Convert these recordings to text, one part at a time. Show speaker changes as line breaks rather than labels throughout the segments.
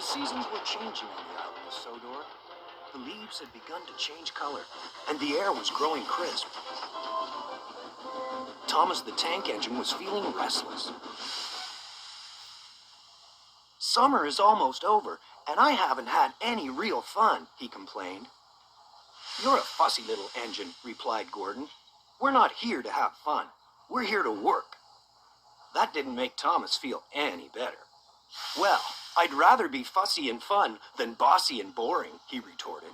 The seasons were changing on the island of Sodor. The leaves had begun to change color, and the air was growing crisp. Thomas the tank engine was feeling restless. Summer is almost over, and I haven't had any real fun, he complained. You're a fussy little engine, replied Gordon. We're not here to have fun. We're here to work. That didn't make Thomas feel any better. Well, I'd rather be fussy and fun than bossy and boring, he retorted.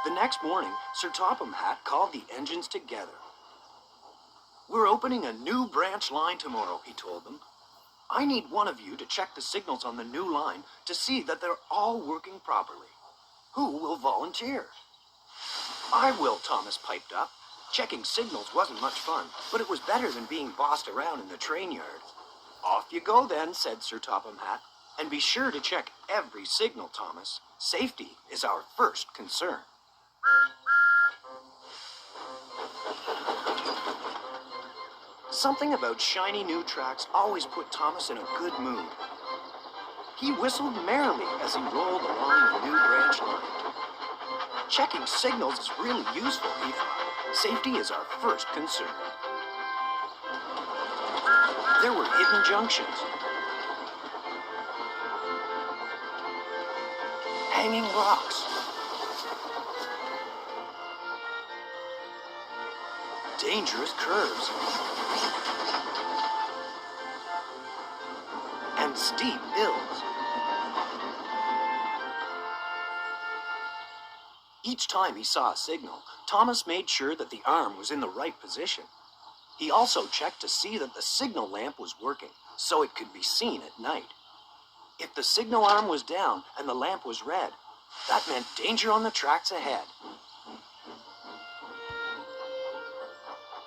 The next morning, Sir Topham Hatt called the engines together. We're opening a new branch line tomorrow, he told them. I need one of you to check the signals on the new line to see that they're all working properly. Who will volunteer? I will, Thomas piped up. Checking signals wasn't much fun, but it was better than being bossed around in the train yard. Off you go then, said Sir Topham Hatt. And be sure to check every signal, Thomas. Safety is our first concern. Something about shiny new tracks always put Thomas in a good mood. He whistled merrily as he rolled along the new branch line. Checking signals is really useful, he thought. Safety is our first concern. There were hidden junctions, hanging rocks, dangerous curves, and steep hills. Each time he saw a signal, Thomas made sure that the arm was in the right position. He also checked to see that the signal lamp was working, so it could be seen at night. If the signal arm was down and the lamp was red, that meant danger on the tracks ahead.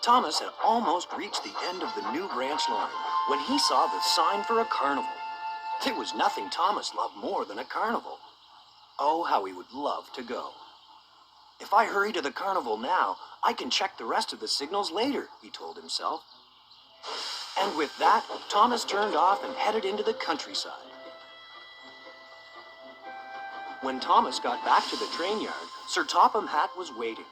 Thomas had almost reached the end of the new branch line when he saw the sign for a carnival. There was nothing Thomas loved more than a carnival. Oh, how he would love to go. If I hurry to the carnival now, I can check the rest of the signals later, he told himself. And with that, Thomas turned off and headed into the countryside. When Thomas got back to the train yard, Sir Topham Hatt was waiting.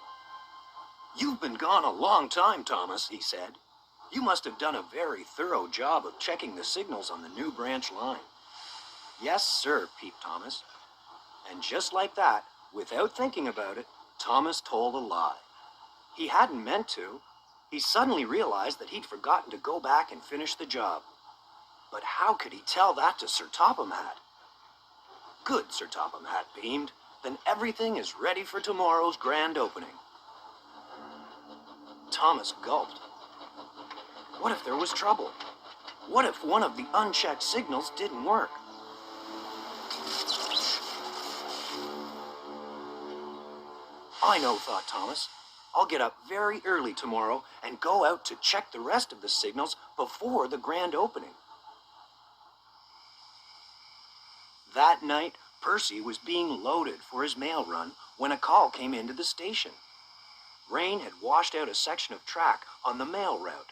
You've been gone a long time, Thomas, he said. You must have done a very thorough job of checking the signals on the new branch line. Yes, sir, peeped Thomas. And just like that, without thinking about it, Thomas told a lie. He hadn't meant to. He suddenly realized that he'd forgotten to go back and finish the job. But how could he tell that to Sir Topham Hatt? Good, Sir Topham Hatt beamed. Then everything is ready for tomorrow's grand opening. Thomas gulped. What if there was trouble? What if one of the unchecked signals didn't work? I know, thought Thomas. I'll get up very early tomorrow and go out to check the rest of the signals before the grand opening. That night, Percy was being loaded for his mail run when a call came into the station. Rain had washed out a section of track on the mail route.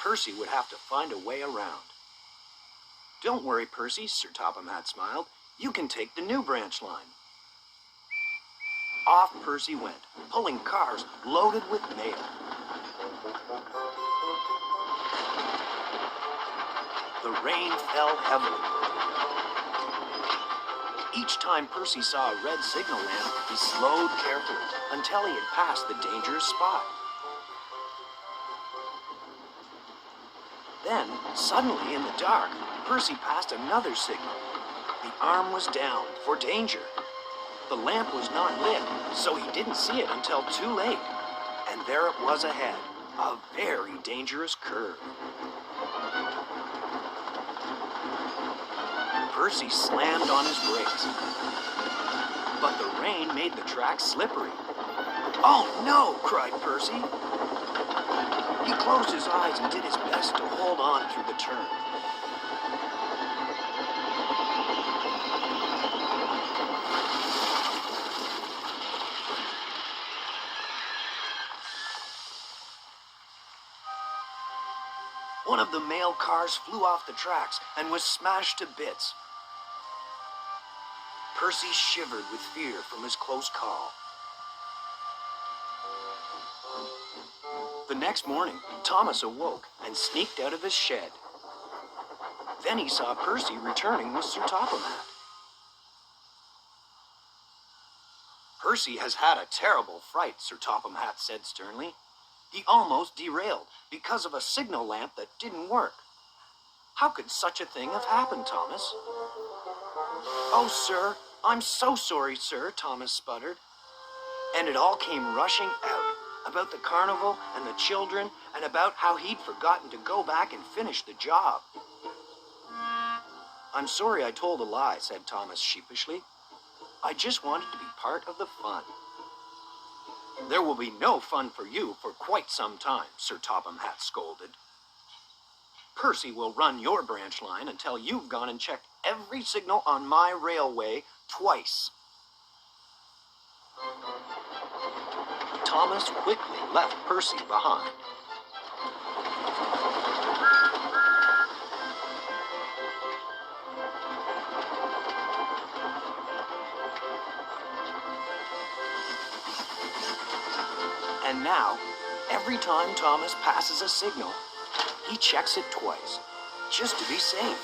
Percy would have to find a way around. Don't worry, Percy, Sir Topham Hatt smiled. You can take the new branch line. Off Percy went, pulling cars loaded with mail. The rain fell heavily. Each time Percy saw a red signal lamp, he slowed carefully until he had passed the dangerous spot. Then, suddenly in the dark, Percy passed another signal. The arm was down for danger. The lamp was not lit, so he didn't see it until too late. And there it was ahead, a very dangerous curve. Percy slammed on his brakes, but the rain made the track slippery. Oh no, cried Percy. He closed his eyes and did his best to hold on through the turn. one of the mail cars flew off the tracks and was smashed to bits. Percy shivered with fear from his close call. The next morning, Thomas awoke and sneaked out of his shed. Then he saw Percy returning with Sir Topham Hatt. Percy has had a terrible fright, Sir Topham Hatt said sternly. He almost derailed because of a signal lamp that didn't work. How could such a thing have happened, Thomas? Oh, sir, I'm so sorry, sir, Thomas sputtered. And it all came rushing out, about the carnival and the children, and about how he'd forgotten to go back and finish the job. I'm sorry I told a lie, said Thomas sheepishly. I just wanted to be part of the fun. There will be no fun for you for quite some time, Sir Topham Hatt scolded. Percy will run your branch line until you've gone and checked every signal on my railway twice. Thomas quickly left Percy behind. And now, every time Thomas passes a signal, he checks it twice, just to be safe.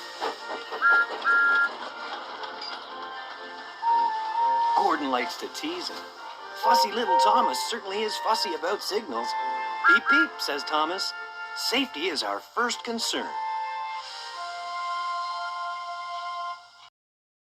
Gordon likes to tease him. Fussy little Thomas certainly is fussy about signals. Beep, beep, says Thomas. Safety is our first concern.